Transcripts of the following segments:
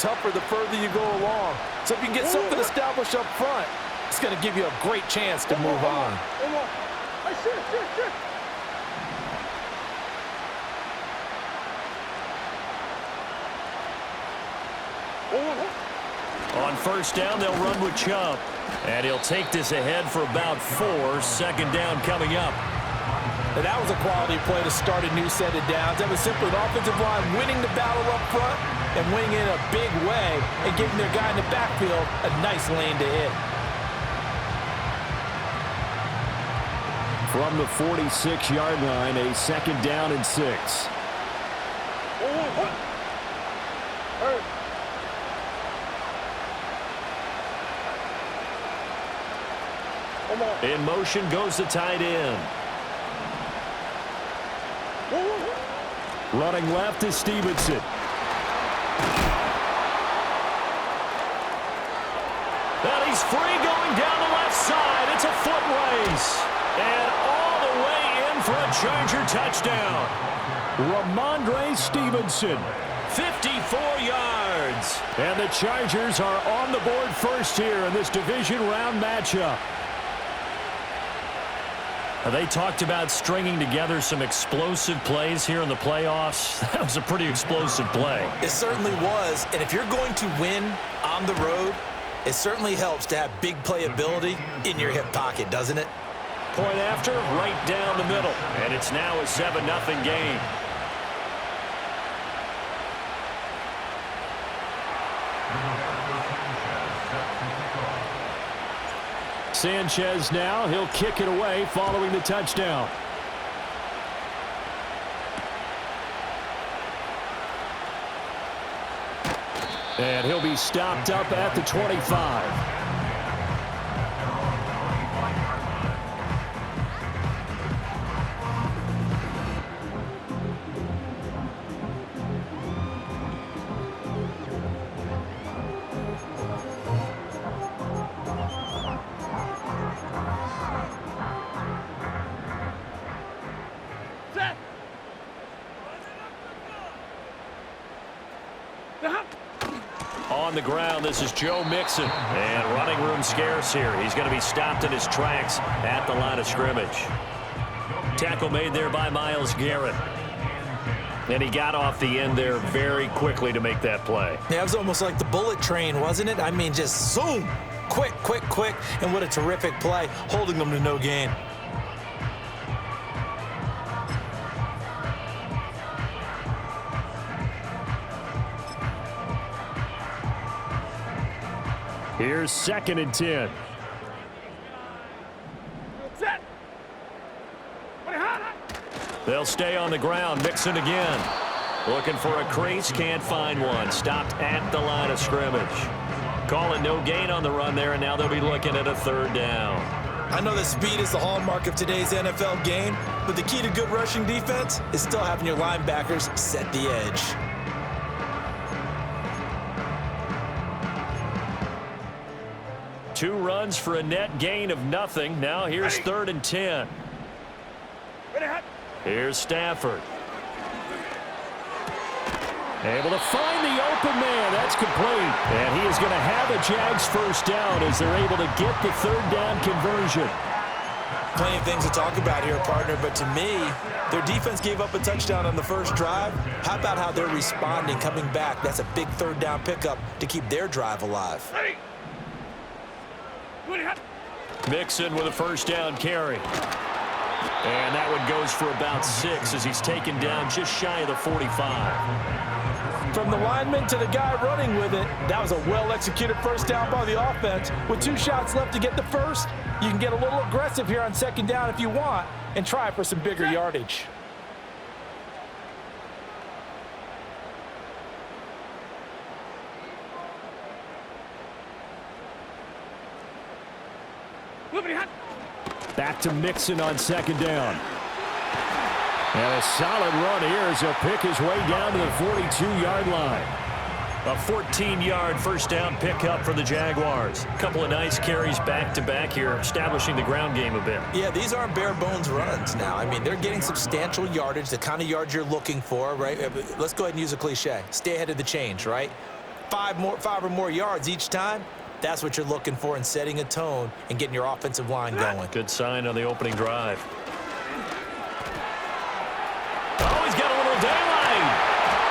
tougher the further you go along. So if you can get something established up front, it's going to give you a great chance to move on. On first down, they'll run with Chubb. And he'll take this ahead for about 4. Second down coming up. And that was a quality play to start a new set of downs. That was simply an offensive line winning the battle up front and winning it in a big way and giving their guy in the backfield a nice lane to hit. From the 46-yard line, a second down and 6. In motion goes the tight end. Running left is Stevenson. And he's free going down the left side. It's a foot race. And all the way in for a Charger touchdown. Ramondre Stevenson. 54 yards. And the Chargers are on the board first here in this division round matchup. They talked about stringing together some explosive plays here in the playoffs. That was a pretty explosive play. It certainly was. And if you're going to win on the road, it certainly helps to have big playability in your hip pocket, doesn't it? Point after, right down the middle. And it's now a 7-0 game. Sanchez now, he'll kick it away following the touchdown. And he'll be stopped up at the 25. On the ground, this is Joe Mixon. And running room scarce here. He's going to be stopped in his tracks at the line of scrimmage. Tackle made there by Myles Garrett. And he got off the end there very quickly to make that play. Yeah, it was almost like the bullet train, wasn't it? I mean, just zoom. Quick, quick, quick. And what a terrific play, holding them to no gain. Here's 2nd and 10. They'll stay on the ground. Mixon again. Looking for a crease. Can't find one. Stopped at the line of scrimmage. Calling no gain on the run there, and now they'll be looking at a 3rd down. I know that speed is the hallmark of today's NFL game, but the key to good rushing defense is still having your linebackers set the edge. Two runs for a net gain of nothing. Now here's 3rd and 10. Here's Stafford. Able to find the open man. That's complete. And he is going to have a Jags first down as they're able to get the 3rd down conversion. Plenty of things to talk about here, partner, but to me, their defense gave up a touchdown on the first drive. How about how they're responding, coming back? That's a big 3rd down pickup to keep their drive alive. Mixon with a first down carry. And that one goes for about 6 as he's taken down just shy of the 45. From the lineman to the guy running with it, that was a well-executed first down by the offense. With 2 shots left to get the first, you can get a little aggressive here on 2nd down if you want and try for some bigger yardage. Back to Mixon on 2nd down. And a solid run here as he'll pick his way down to the 42-yard line. A 14-yard first down pickup for the Jaguars. A couple of nice carries back-to-back here, establishing the ground game a bit. Yeah, these aren't bare-bones runs now. I mean, they're getting substantial yardage, the kind of yards you're looking for, right? Let's go ahead and use a cliche. Stay ahead of the change, right? five or more yards each time, that's what you're looking for in setting a tone and getting your offensive line going. Good sign on the opening drive. Oh, he's got a little daylight.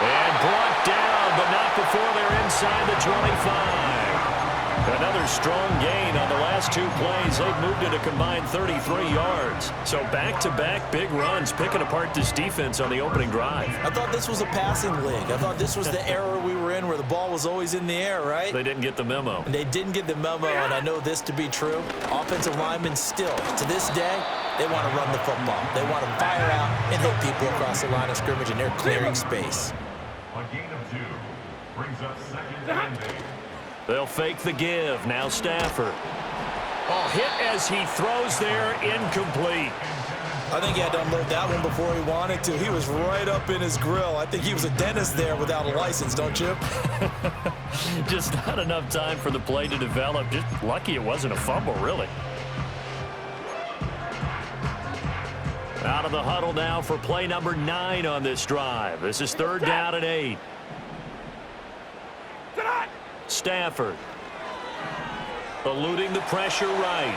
And brought down, but not before they're inside the 25. Another strong gain on the last two plays. They've moved it a combined 33 yards. So back-to-back big runs, picking apart this defense on the opening drive. I thought this was a passing league. I thought this was the era we were in where the ball was always in the air, right? They didn't get the memo. And they didn't get the memo, and I know this to be true. Offensive linemen still, to this day, they want to run the football. They want to fire out and hit people across the line of scrimmage, and they're clearing space. A gain of 2 brings up second and 8. They'll fake the give. Now Stafford. Oh, hit as he throws there, incomplete. I think he had to unload that one before he wanted to. He was right up in his grill. I think he was a dentist there without a license, don't you? Just not enough time for the play to develop. Just lucky it wasn't a fumble, really. Out of the huddle now for play number 9 on this drive. This is 3rd down and 8. Stafford eluding the pressure right.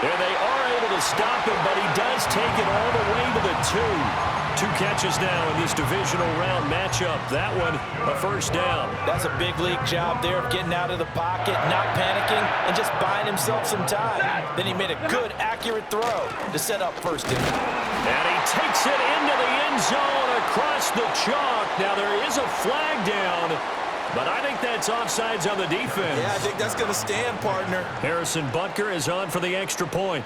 There they are able to stop him, but he does take it all the way to the 2. 2 catches now in this divisional round matchup. That one, a first down. That's a big league job there of getting out of the pocket, not panicking, and just buying himself some time. Then he made a good, accurate throw to set up first down. And he takes it into the end zone across the chalk. Now there is a flag down, but I think that's offsides on the defense. Yeah, I think that's going to stand, partner. Harrison Butker is on for the extra point.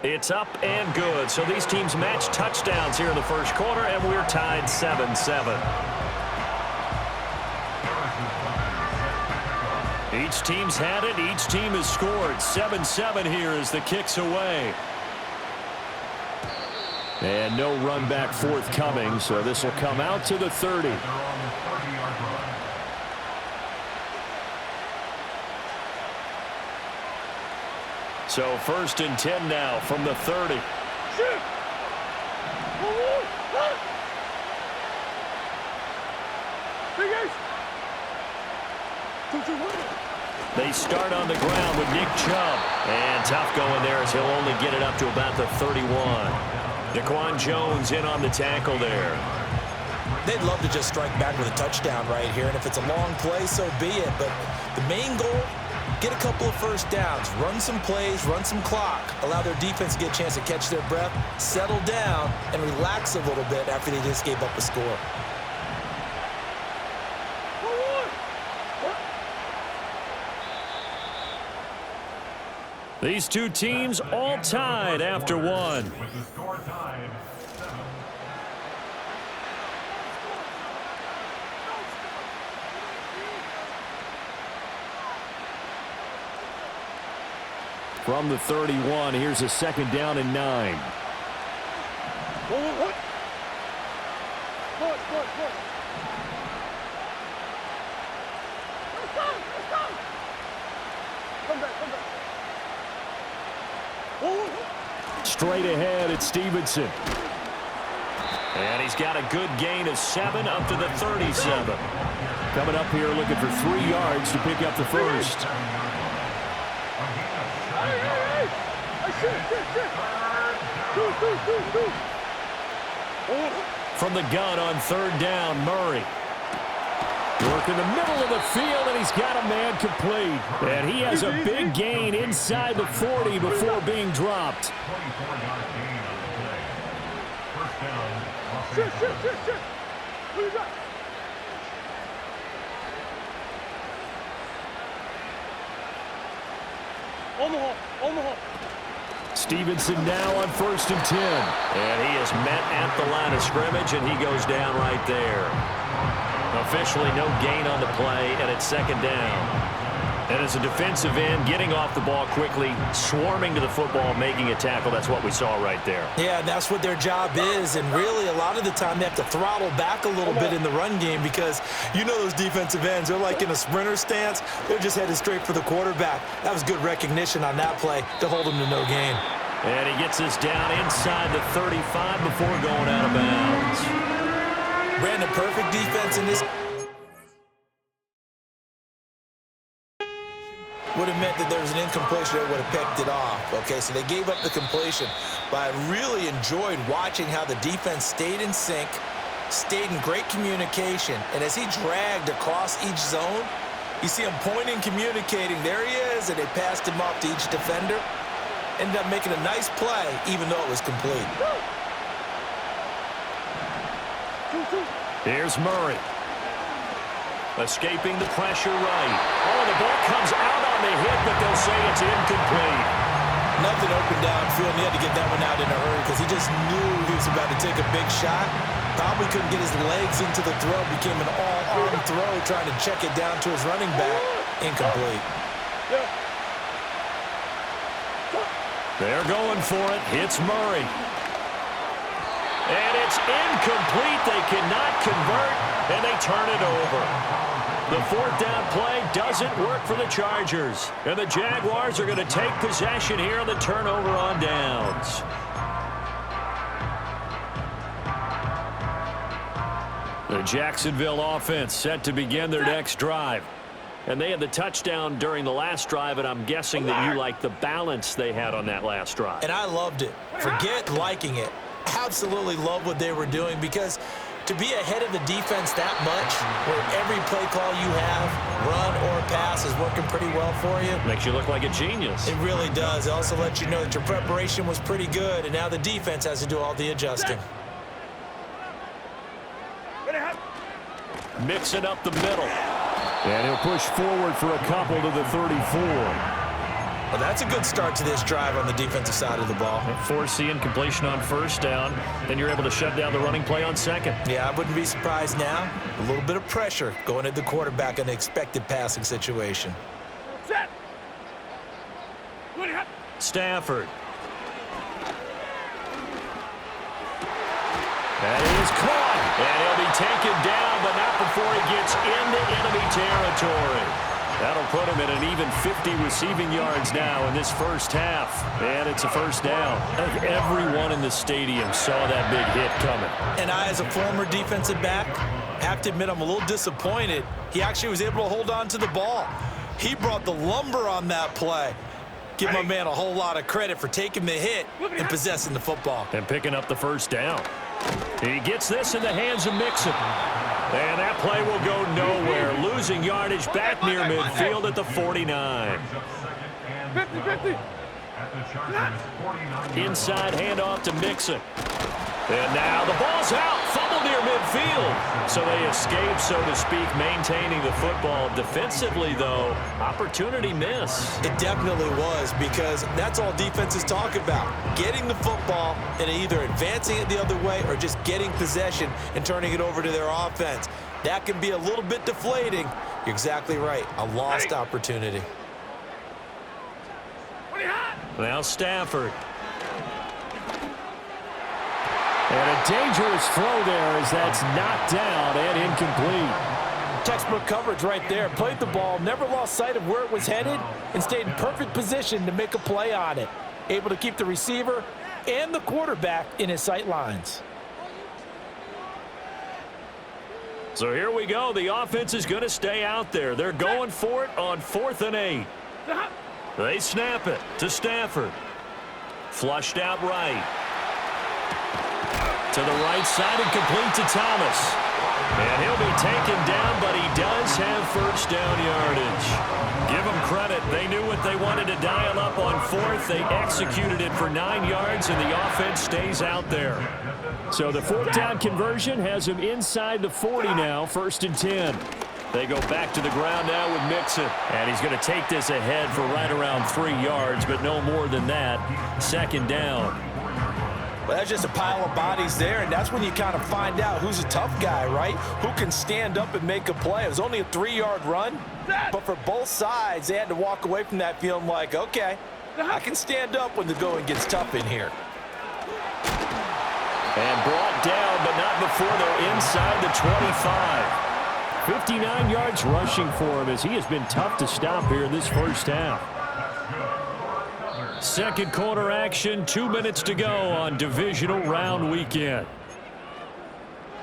It's up and good. So these teams match touchdowns here in the first quarter, and we're tied 7-7. Each team's had it. Each team has scored. 7-7 here as the kick's away. And no run back forthcoming, so this will come out to the 30. So 1st and 10 now from the 30. They start on the ground with Nick Chubb. And tough going there as he'll only get it up to about the 31. Daquan Jones in on the tackle there. They'd love to just strike back with a touchdown right here, and if it's a long play, so be it. But the main goal, get a couple of first downs, run some plays, run some clock, allow their defense to get a chance to catch their breath, settle down, and relax a little bit after they just gave up a score. These two teams all tied after one. With the score tied 7. From the 31, here's a 2nd down and 9. Straight ahead, it's Stevenson. And he's got a good gain of 7 up to the 37. Coming up here looking for 3 yards to pick up the first. From the gun on 3rd down, Murray. Work in the middle of the field, and he's got a man complete. And he has a big gain inside the 40 before being dropped. 24-yard gain on the play. First down. Stevenson now on 1st and 10. And he is met at the line of scrimmage, and he goes down right there. Officially no gain on the play, and it's 2nd down. And as a defensive end, getting off the ball quickly, swarming to the football, making a tackle, that's what we saw right there. Yeah, that's what their job is, and really a lot of the time they have to throttle back a little bit in the run game because you know those defensive ends, they're like in a sprinter stance. They're just headed straight for the quarterback. That was good recognition on that play to hold him to no gain. And he gets us down inside the 35 before going out of bounds. Brandon, perfect defense in this would have meant that there was an incompletion that would have picked it off. Okay, so they gave up the completion. But I really enjoyed watching how the defense stayed in sync, stayed in great communication, and as he dragged across each zone, you see him pointing, communicating. There he is, and they passed him off to each defender. Ended up making a nice play, even though it was complete. Here's Murray. Escaping the pressure right. Oh, the ball comes out on the hit, but they'll say it's incomplete. Nothing open downfield, and he had to get that one out in a hurry because he just knew he was about to take a big shot. Probably couldn't get his legs into the throw. Became an all-arm throw, trying to check it down to his running back. Incomplete. They're going for it. Hits Murray. And it's incomplete. They cannot convert, and they turn it over. The fourth down play doesn't work for the Chargers. And the Jaguars are going to take possession here on the turnover on downs. The Jacksonville offense set to begin their next drive. And they had the touchdown during the last drive, and I'm guessing that you like the balance they had on that last drive. And I loved it. Forget liking it. Absolutely love what they were doing, because to be ahead of the defense that much, where every play call you have, run or pass, is working pretty well for you. Makes you look like a genius. It really does. It also lets you know that your preparation was pretty good, and now the defense has to do all the adjusting. Mixing up the middle. And he'll push forward for a couple to the 34. Well, that's a good start to this drive on the defensive side of the ball. Force the incompletion on first down. Then you're able to shut down the running play on second. Yeah, I wouldn't be surprised now. A little bit of pressure going at the quarterback in the expected passing situation. Stafford. That is caught. And he'll be taken down, but not before he gets into enemy territory. That'll put him at an even 50 receiving yards now in this first half. And it's a first down. Everyone in the stadium saw that big hit coming. And I, as a former defensive back, have to admit I'm a little disappointed. He actually was able to hold on to the ball. He brought the lumber on that play. Give my man a whole lot of credit for taking the hit and possessing the football. And picking up the first down. He gets this in the hands of Mixon. And that play will go nowhere. Losing yardage back near midfield at the 49. Inside handoff to Mixon. And now the ball's out. Fumble near midfield. So they escape, so to speak, maintaining the football. Defensively, though, opportunity miss. It definitely was, because that's all defenses talk about. Getting the football and either advancing it the other way or just getting possession and turning it over to their offense. That can be a little bit deflating. You're exactly right. A lost opportunity. Now Stafford. And a dangerous throw there as that's knocked down and incomplete. Textbook coverage right there. Played the ball, never lost sight of where it was headed, and stayed in perfect position to make a play on it. Able to keep the receiver and the quarterback in his sight lines. So here we go. The offense is going to stay out there. They're going for it on 4th and 8. They snap it to Stafford. Flushed out right. To the right side and complete to Thomas. And he'll be taken down, but he does have first down yardage. Give them credit. They knew what they wanted to dial up on 4th. They executed it for 9 yards, and the offense stays out there. So the 4th down conversion has him inside the 40 now, 1st and 10. They go back to the ground now with Mixon. And he's going to take this ahead for right around 3 yards, but no more than that. 2nd down. Well, that's just a pile of bodies there, and that's when you kind of find out who's a tough guy, right? Who can stand up and make a play. It was only a 3-yard run, but for both sides, they had to walk away from that feeling like, okay, I can stand up when the going gets tough in here. And brought down, but not before they're inside the 25. 59 yards rushing for him as he has been tough to stop here in this first half. Second quarter action, 2 minutes to go on divisional round weekend.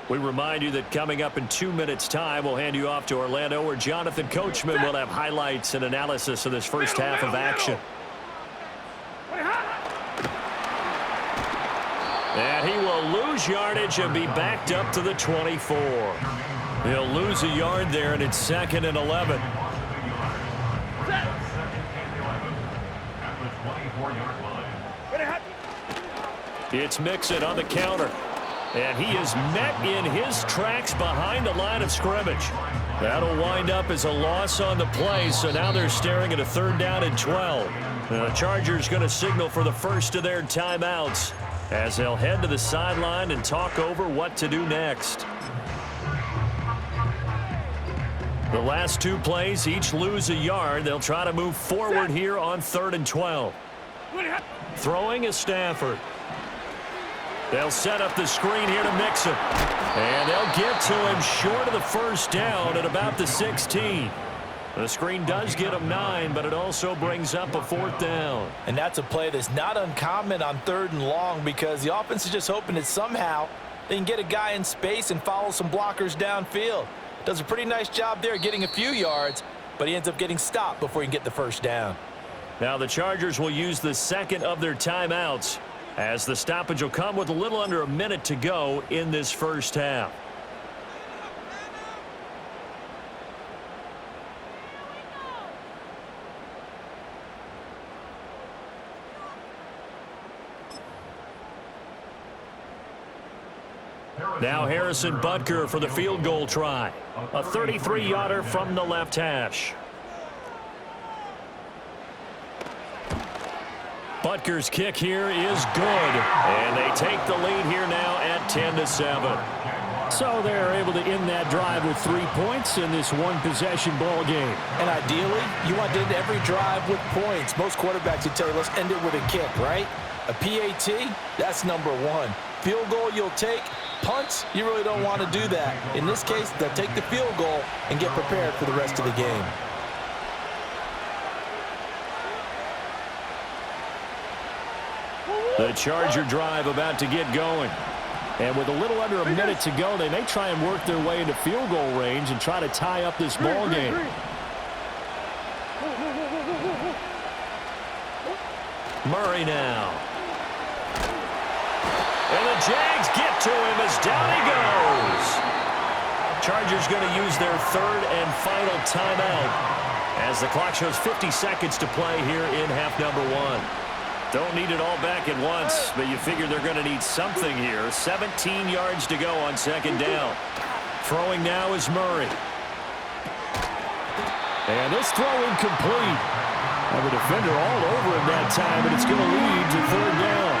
We remind you that coming up in 2 minutes' time, we'll hand you off to Orlando, where Jonathan Coachman will have highlights and analysis of this first half of action. And he will lose yardage and be backed up to the 24. He'll lose a yard there, and it's 2nd and 11. It's Mixon on the counter. And he is met in his tracks behind the line of scrimmage. That'll wind up as a loss on the play, so now they're staring at a 3rd down and 12. The Chargers going to signal for the first of their timeouts as they'll head to the sideline and talk over what to do next. The last 2 plays each lose a yard. They'll try to move forward here on 3rd and 12. Throwing is Stafford. They'll set up the screen here to Mixon. And they'll get to him short of the first down at about the 16. The screen does get him 9, but it also brings up a 4th down. And that's a play that's not uncommon on 3rd and long, because the offense is just hoping that somehow they can get a guy in space and follow some blockers downfield. Does a pretty nice job there getting a few yards, but he ends up getting stopped before he can get the first down. Now the Chargers will use the 2nd of their timeouts, as the stoppage will come with a little under a minute to go in this first half. Now Harrison Butker for the field goal try. A 33-yarder from the left hash. Butker's kick here is good, and they take the lead here now at 10-7. So they're able to end that drive with 3 points in this one-possession ball game. And ideally, you want to end every drive with points. Most quarterbacks would tell you, let's end it with a kick, right? A PAT, that's number 1. Field goal you'll take. Punts, you really don't want to do that. In this case, they'll take the field goal and get prepared for the rest of the game. The Charger drive about to get going. And with a little under a minute to go, they may try and work their way into field goal range and try to tie up this ball game. Murray now. And the Jags get to him as down he goes. Chargers going to use their 3rd and final timeout as the clock shows 50 seconds to play here in half number 1. Don't need it all back at once, but you figure they're going to need something here. 17 yards to go on 2nd down. Throwing now is Murray. And this throw incomplete. Have a defender all over him that time, but it's going to lead to 3rd down.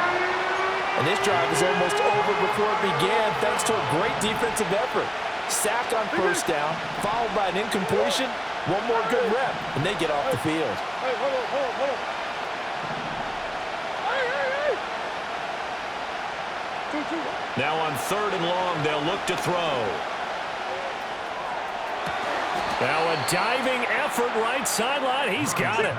And this drive is almost over before it began, thanks to a great defensive effort. Sack on 1st down, followed by an incompletion. One more good rep, and they get off the field. Hey, hold on. Now on 3rd and long, they'll look to throw. Now a diving effort right sideline. He's got it.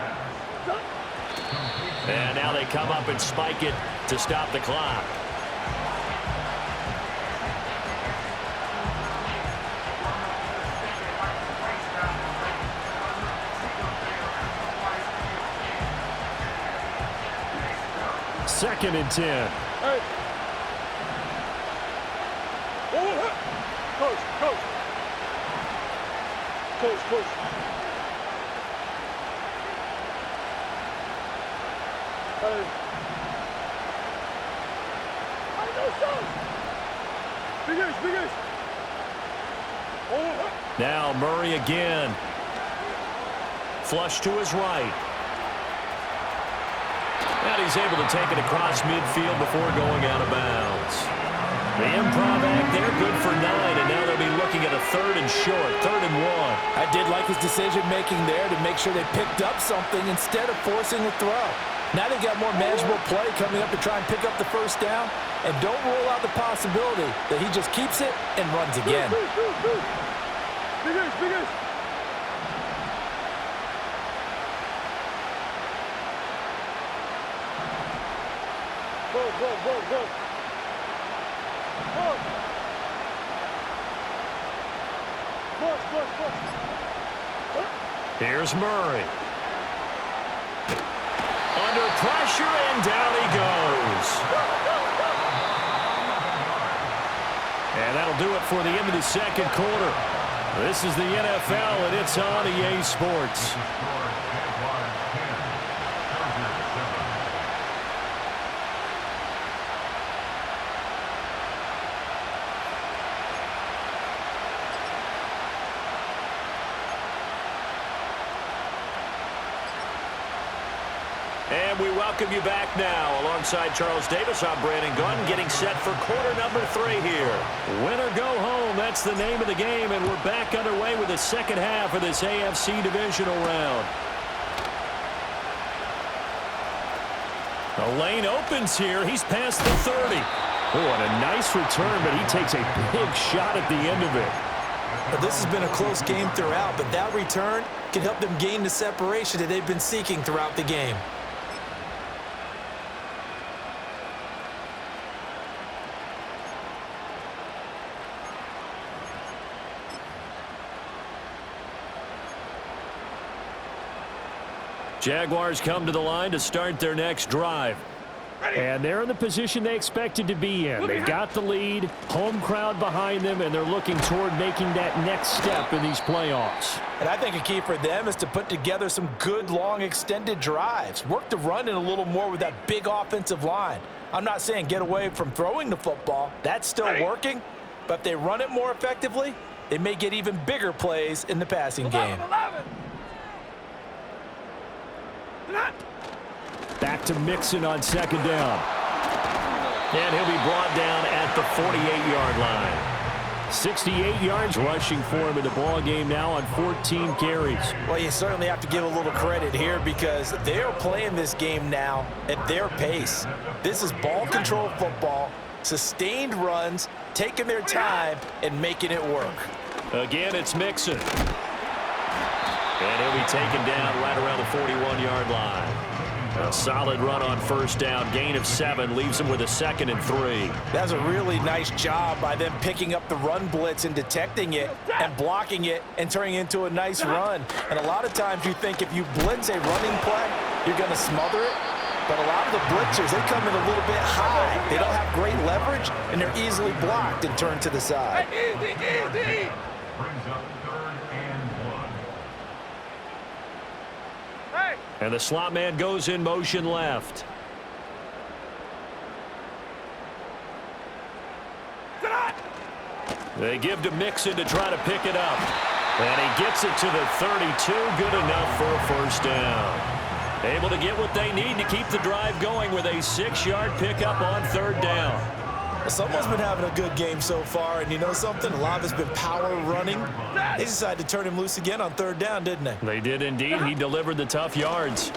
And now they come up and spike it to stop the clock. Second and 10. Hey. Coach. Hey. Big Ace. Now Murray again. Flush to his right. And he's able to take it across midfield before going out of bounds. The improv act there, good for 9, and now they'll be looking at a 3rd and short, 3rd and 1. I did like his decision-making there to make sure they picked up something instead of forcing a throw. Now they've got more manageable play coming up to try and pick up the 1st down, and don't rule out the possibility that he just keeps it and runs again. Big Ace. Go. Here's Murray. Under pressure, and down he goes. And that'll do it for the end of the second quarter. This is the NFL, and it's on EA Sports. And we welcome you back now. Alongside Charles Davis, I'm Brandon Gunn, getting set for quarter number 3 here. Win or go home, that's the name of the game, and we're back underway with the second half of this AFC divisional round. The lane opens here. He's past the 30. Oh, and a nice return, but he takes a big shot at the end of it. Well, this has been a close game throughout, but that return can help them gain the separation that they've been seeking throughout the game. Jaguars come to the line to start their next drive. And they're in the position they expected to be in. They've got the lead, home crowd behind them, and they're looking toward making that next step in these playoffs. And I think a key for them is to put together some good, long, extended drives. Work the run in a little more with that big offensive line. I'm not saying get away from throwing the football. That's still working. But if they run it more effectively, they may get even bigger plays in the passing game. Back to Mixon on second down. And he'll be brought down at the 48-yard line. 68 yards rushing for him in the ball game now on 14 carries. Well, you certainly have to give a little credit here because they're playing this game now at their pace. This is ball control football, sustained runs, taking their time and making it work. Again, it's Mixon. And he'll be taken down right around the 41-yard line. A solid run on first down. Gain of 7 leaves him with a 2nd and 3. That's a really nice job by them picking up the run blitz and detecting it and blocking it and turning it into a nice run. And a lot of times you think if you blitz a running play, you're going to smother it. But a lot of the blitzers, they come in a little bit high. They don't have great leverage, and they're easily blocked and turned to the side. Brings up 3rd and 1. And the slot man goes in motion left. They give to Mixon to try to pick it up. And he gets it to the 32. Good enough for a first down. Able to get what they need to keep the drive going with a 6-yard pickup on 3rd down. Someone's been having a good game so far, and you know something? A lot of it's been power running. They decided to turn him loose again on 3rd down, didn't they? They did indeed. He delivered the tough yards.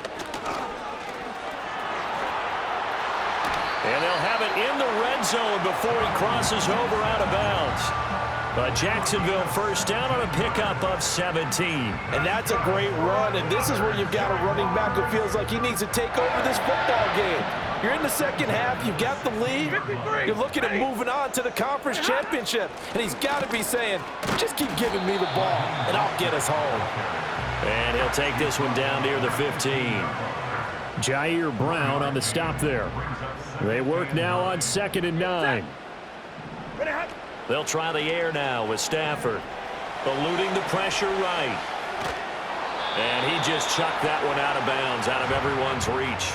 And they'll have it in the red zone before he crosses over out of bounds. A Jacksonville first down on a pickup of 17. And that's a great run, and this is where you've got a running back who feels like he needs to take over this football game. You're in the second half, you've got the lead, you're looking at moving on to the conference championship, and he's got to be saying, just keep giving me the ball, and I'll get us home. And he'll take this one down near the 15. Jair Brown on the stop there. They work now on 2nd and 9. They'll try the air now with Stafford. Eluding the pressure right. And he just chucked that one out of bounds, out of everyone's reach.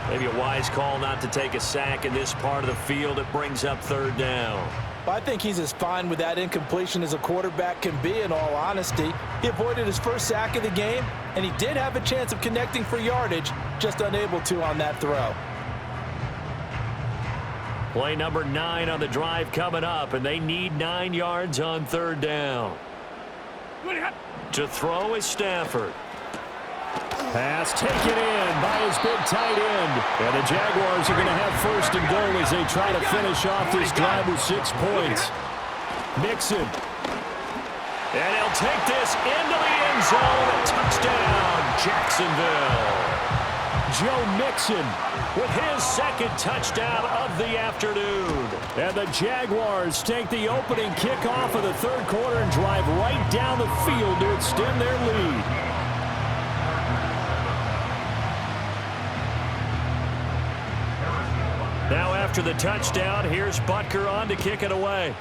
Maybe a wise call not to take a sack in this part of the field. It brings up 3rd down. Well, I think he's as fine with that incompletion as a quarterback can be, in all honesty. He avoided his first sack of the game, and he did have a chance of connecting for yardage, just unable to on that throw. Play number 9 on the drive coming up, and they need 9 yards on 3rd down. To throw is Stafford. Pass taken in by his big tight end. And the Jaguars are going to have 1st and goal as they try to finish off this drive with 6 points. Mixon. And he'll take this into the end zone. Touchdown, Jacksonville. Joe Mixon with his second touchdown of the afternoon. And the Jaguars take the opening kickoff of the third quarter and drive right down the field to extend their lead. Now after the touchdown, here's Butker on to kick it away.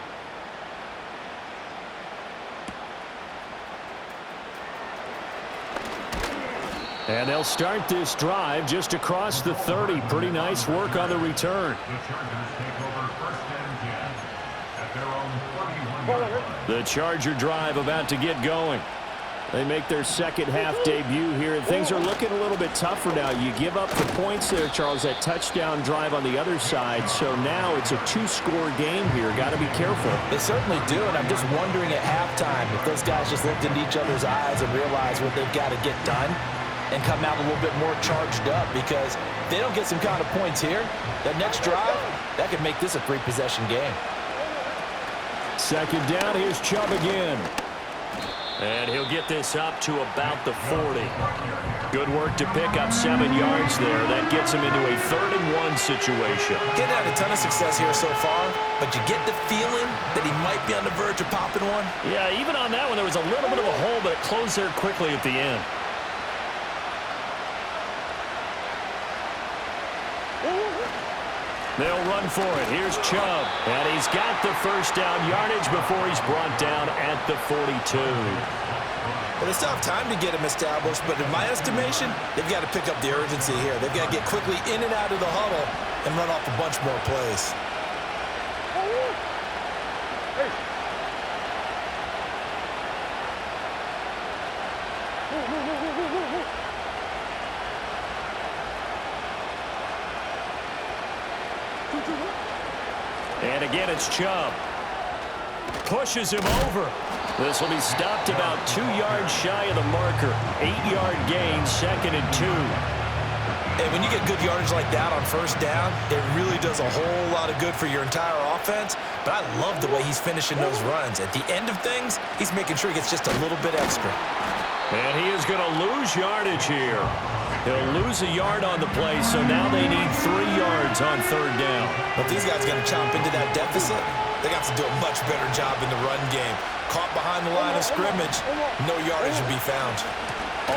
And they'll start this drive just across the 30. Pretty nice work on the return. The Charger drive about to get going. They make their second half debut here, and things are looking a little bit tougher now. You give up the points there, Charles, that touchdown drive on the other side. So now it's a two-score game here. Got to be careful. They certainly do, and I'm just wondering at halftime if those guys just looked into each other's eyes and realized what they've got to get done and come out a little bit more charged up, because if they don't get some kind of points here, that next drive, that could make this a three-possession game. Second down, here's Chubb again. And he'll get this up to about the 40. Good work to pick up 7 yards there. That gets him into a 3rd-and-1 situation. Getting had a ton of success here so far, but you get the feeling that he might be on the verge of popping one. Yeah, even on that one, there was a little bit of a hole, but it closed there quickly at the end. They'll run for it. Here's Chubb. And he's got the first down yardage before he's brought down at the 42. Well, they still have time to get him established, but in my estimation, they've got to pick up the urgency here. They've got to get quickly in and out of the huddle and run off a bunch more plays. And again, it's Chubb. Pushes him over. This will be stopped about 2 yards shy of the marker. 8-yard gain, 2nd and 2. And when you get good yardage like that on first down, it really does a whole lot of good for your entire offense. But I love the way he's finishing those runs. At the end of things, he's making sure he gets just a little bit extra. And he is going to lose yardage here. He'll lose a yard on the play, so now they need 3 yards on 3rd down. But if these guys are going to chomp into that deficit, they got to do a much better job in the run game. Caught behind the line of scrimmage, no yardage to be found.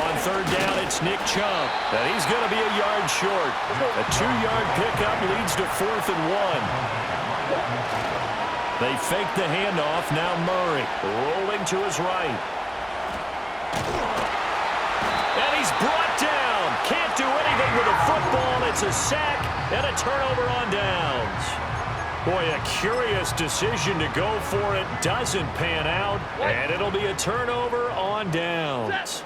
On 3rd down, it's Nick Chubb. And he's going to be a yard short. A 2-yard pickup leads to 4th and 1. They fake the handoff. Now Murray rolling to his right. And he's brought down. Can't do anything with a football. It's a sack and a turnover on downs. Boy, a curious decision to go for it. Doesn't pan out. And it'll be a turnover on downs.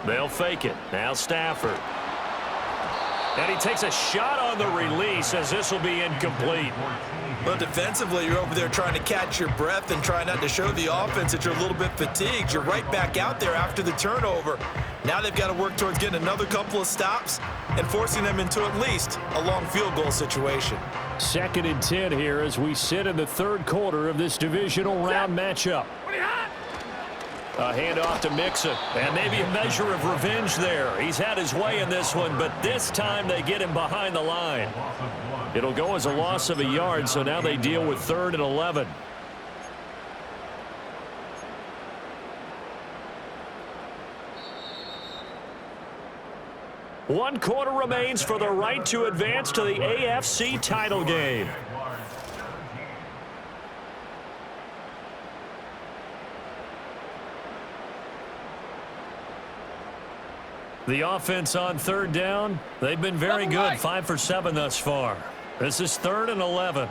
They'll fake it. Now Stafford. And he takes a shot on the release as this will be incomplete. But defensively, you're over there trying to catch your breath and try not to show the offense that you're a little bit fatigued. You're right back out there after the turnover. Now they've got to work towards getting another couple of stops and forcing them into at least a long field goal situation. 2nd and 10 here as we sit in the 3rd quarter of this divisional round matchup. A handoff to Mixon, and maybe a measure of revenge there. He's had his way in this one, but this time they get him behind the line. It'll go as a loss of a yard, so now they deal with 3rd and 11. One quarter remains for the right to advance to the AFC title game. The offense on 3rd down, they've been very good, 5 for 7 thus far. This is 3rd and 11.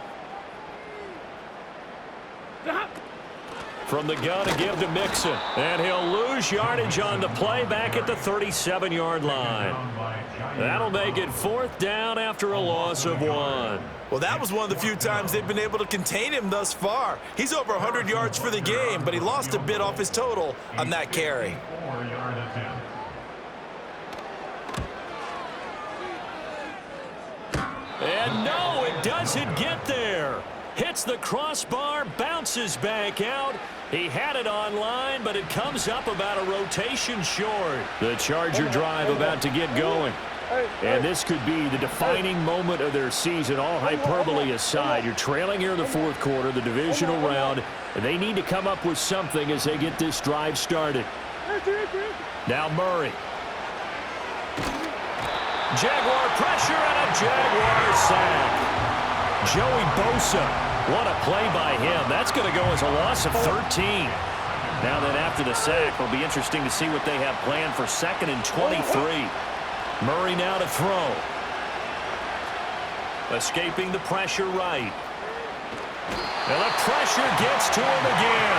From the gun to give to Mixon. And he'll lose yardage on the play back at the 37-yard line. That'll make it 4th down after a loss of 1. Well, that was one of the few times they've been able to contain him thus far. He's over 100 yards for the game, but he lost a bit off his total on that carry. And no, it doesn't get there. Hits the crossbar, bounces back out, He had it online, but it comes up about a rotation short. The Charger drive about to get going. And this could be the defining moment of their season, all hyperbole aside. You're trailing here in the fourth quarter, the divisional round, and they need to come up with something as they get this drive started. Now Murray. Jaguar pressure and a Jaguar sack. Joey Bosa, what a play by him. That's going to go as a loss of 13. Now then after the sack, it'll be interesting to see what they have planned for 2nd and 23. Murray now to throw. Escaping the pressure right. And the pressure gets to him again.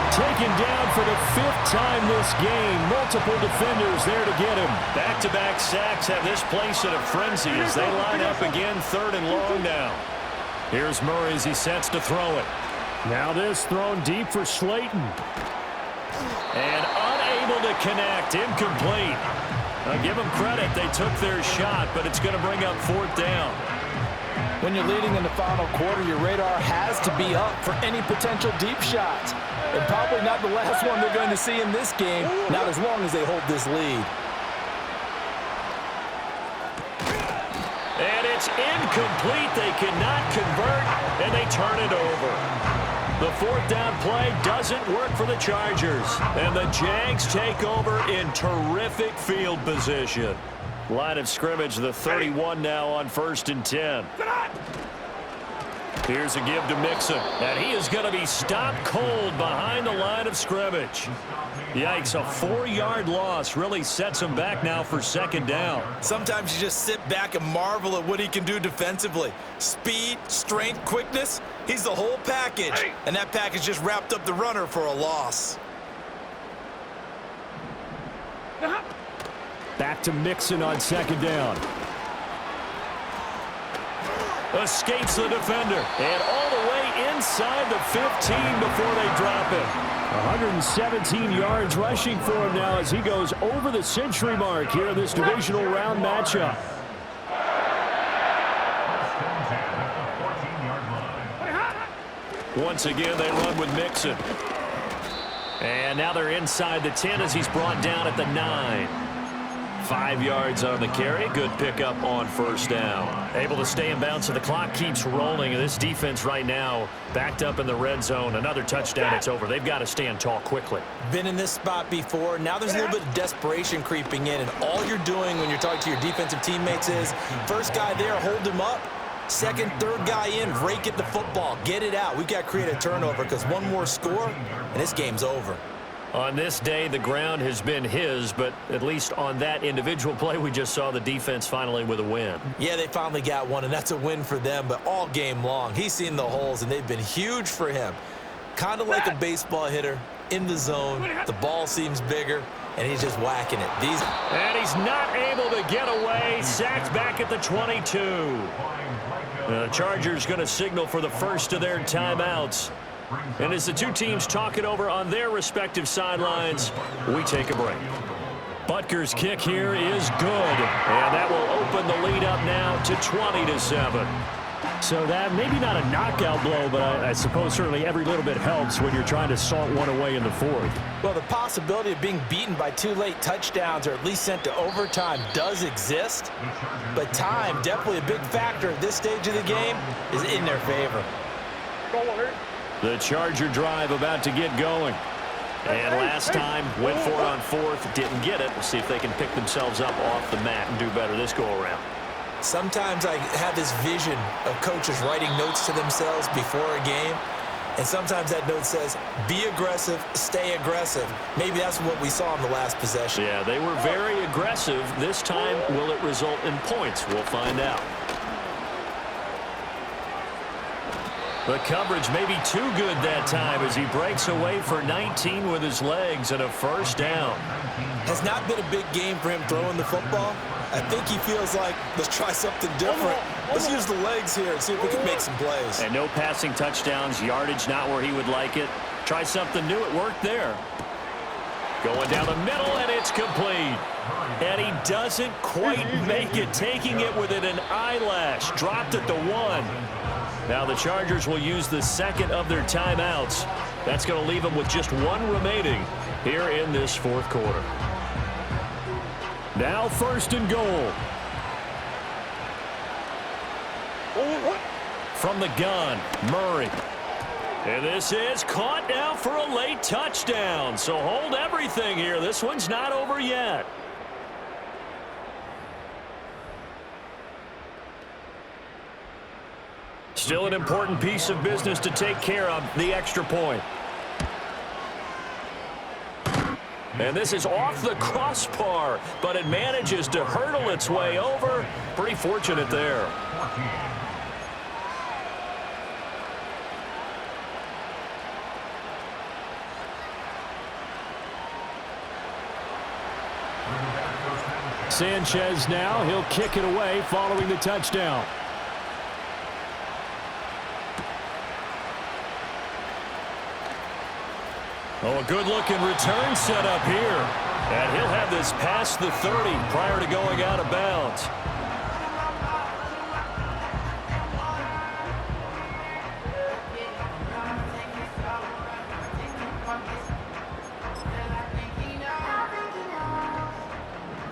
Taken down for the 5th time this game. Multiple defenders there to get him. Back-to-back sacks have this place in a frenzy as they line up again 3rd and long now. Here's Murray as he sets to throw it. Now this thrown deep for Slayton. And unable to connect. Incomplete. Now give them credit. They took their shot, but it's going to bring up 4th down. When you're leading in the final quarter, your radar has to be up for any potential deep shots. And probably not the last one they're going to see in this game, not as long as they hold this lead. And it's incomplete. They cannot convert, and they turn it over. The 4th down play doesn't work for the Chargers. And the Jags take over in terrific field position. Line of scrimmage, the 31 now on 1st and 10. Here's a give to Mixon. And he is going to be stopped cold behind the line of scrimmage. Yikes, a 4-yard loss really sets him back now for 2nd down. Sometimes you just sit back and marvel at what he can do defensively. Speed, strength, quickness, he's the whole package. And that package just wrapped up the runner for a loss. Back to Mixon on 2nd down. Escapes the defender. And all the way inside the 15 before they drop him. 117 yards rushing for him now as he goes over the century mark here in this divisional round matchup. Once again, they run with Mixon. And now they're inside the 10 as he's brought down at the 9. 5 yards on the carry. Good pickup on 1st down. Able to stay in bounds, so the clock keeps rolling. And this defense right now backed up in the red zone. Another touchdown, it's over. They've got to stand tall quickly. Been in this spot before. Now there's a little bit of desperation creeping in. And all you're doing when you're talking to your defensive teammates is, first guy there, hold him up. 2nd, 3rd guy in, rake at the football. Get it out. We've got to create a turnover because one more score, and this game's over. On this day, the ground has been his, but at least on that individual play, we just saw the defense finally with a win. Yeah, they finally got one, and that's a win for them, but all game long, he's seen the holes, and they've been huge for him. Kind of like a baseball hitter in the zone. The ball seems bigger, and he's just whacking it. And he's not able to get away. Sacked back at the 22. The Chargers going to signal for the first of their timeouts. And as the two teams talk it over on their respective sidelines, we take a break. Butker's kick here is good. And that will open the lead up now to 20-7. So that maybe not a knockout blow, but I suppose certainly every little bit helps when you're trying to salt one away in the 4th. Well, the possibility of being beaten by 2 late touchdowns or at least sent to overtime does exist. But time, definitely a big factor at this stage of the game, is in their favor. The Charger drive about to get going. And last time, went for it on 4th, didn't get it. We'll see if they can pick themselves up off the mat and do better this go-around. Sometimes I have this vision of coaches writing notes to themselves before a game. And sometimes that note says, be aggressive, stay aggressive. Maybe that's what we saw in the last possession. Yeah, they were very aggressive. This time, will it result in points? We'll find out. The coverage may be too good that time as he breaks away for 19 with his legs and a 1st down. Has not been a big game for him throwing the football. I think he feels like, let's try something different. Let's use the legs here and see if we can make some plays. And no passing touchdowns, yardage not where he would like it. Try something new, it worked there. Going down the middle, and it's complete. And he doesn't quite make it, taking it within an eyelash. Dropped at the 1. Now the Chargers will use the 2nd of their timeouts. That's going to leave them with just one remaining here in this fourth quarter. Now 1st and goal. From the gun, Murray. And this is caught now for a late touchdown. So hold everything here. This one's not over yet. Still an important piece of business to take care of, the extra point. And this is off the crossbar, but it manages to hurdle its way over. Pretty fortunate there. Sanchez now, he'll kick it away following the touchdown. Oh, a good-looking return set up here. And he'll have this past the 30 prior to going out of bounds.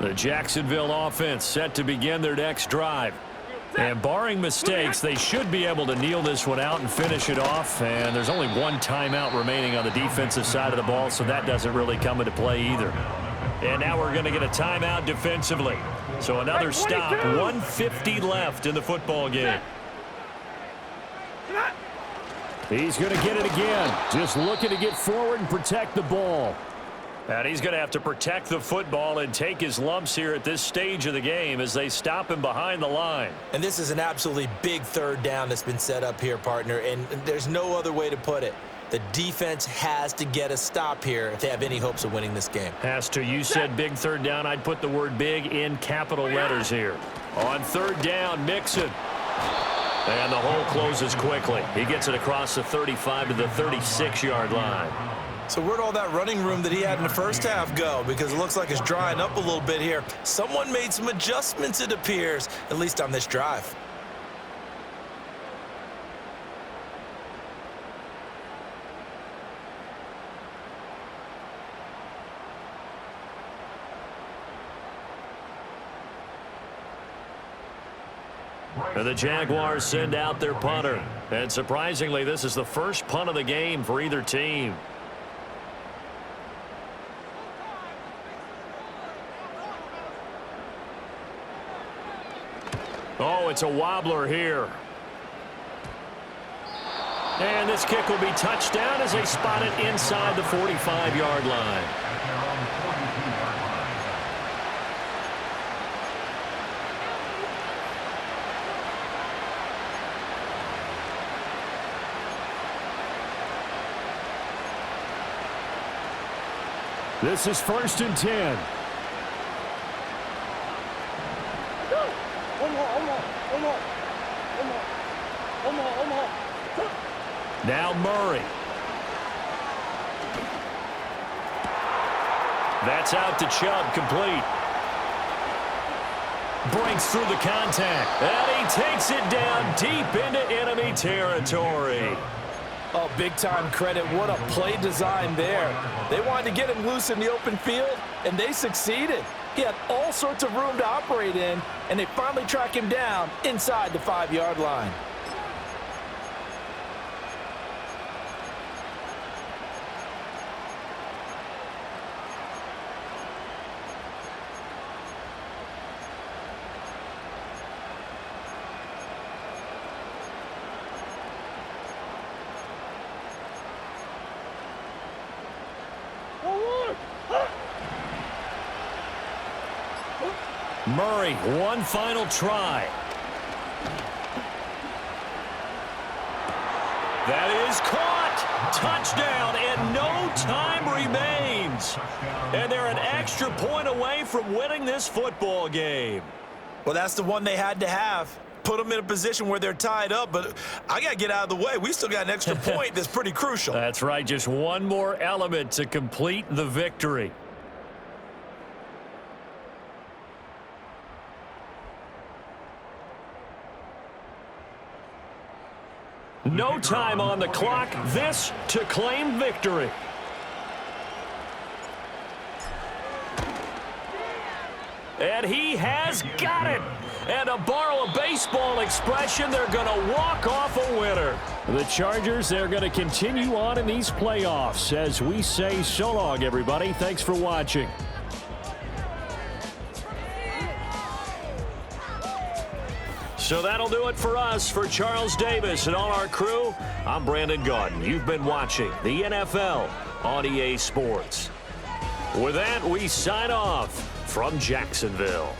The Jacksonville offense set to begin their next drive. And barring mistakes, they should be able to kneel this one out and finish it off. And there's only one timeout remaining on the defensive side of the ball, so that doesn't really come into play either. And now we're going to get a timeout defensively. So another stop, 1:50 left in the football game. He's going to get it again. Just looking to get forward and protect the ball. And he's going to have to protect the football and take his lumps here at this stage of the game as they stop him behind the line. And this is an absolutely big 3rd down that's been set up here, partner, and there's no other way to put it. The defense has to get a stop here if they have any hopes of winning this game. Has to. You said big 3rd down. I'd put the word big in capital letters here. On 3rd down, Mixon. And the hole closes quickly. He gets it across the 35 to the 36-yard line. So where'd all that running room that he had in the first half go? Because it looks like it's drying up a little bit here. Someone made some adjustments, it appears, at least on this drive. And the Jaguars send out their punter. And surprisingly, this is the first punt of the game for either team. Oh, it's a wobbler here. And this kick will be touched down as they spot it inside the 45-yard line. This is 1st and 10. Now Murray. That's out to Chubb, complete. Breaks through the contact. And he takes it down deep into enemy territory. Oh, big-time credit. What a play design there. They wanted to get him loose in the open field, and they succeeded. He had all sorts of room to operate in, and they finally track him down inside the 5-yard line. Murray, one final try. That is caught. Touchdown, and no time remains. And they're an extra point away from winning this football game. Well, that's the one they had to have. Put them in a position where they're tied up, but I got to get out of the way. We still got an extra point that's pretty crucial. That's right, just one more element to complete the victory. No time on the clock. This to claim victory. And he has got it. And to borrow a baseball expression, they're going to walk off a winner. The Chargers, they're going to continue on in these playoffs. As we say so long, everybody. Thanks for watching. So that'll do it for us. For Charles Davis and all our crew, I'm Brandon Gaudin. You've been watching the NFL on EA Sports. With that, we sign off from Jacksonville.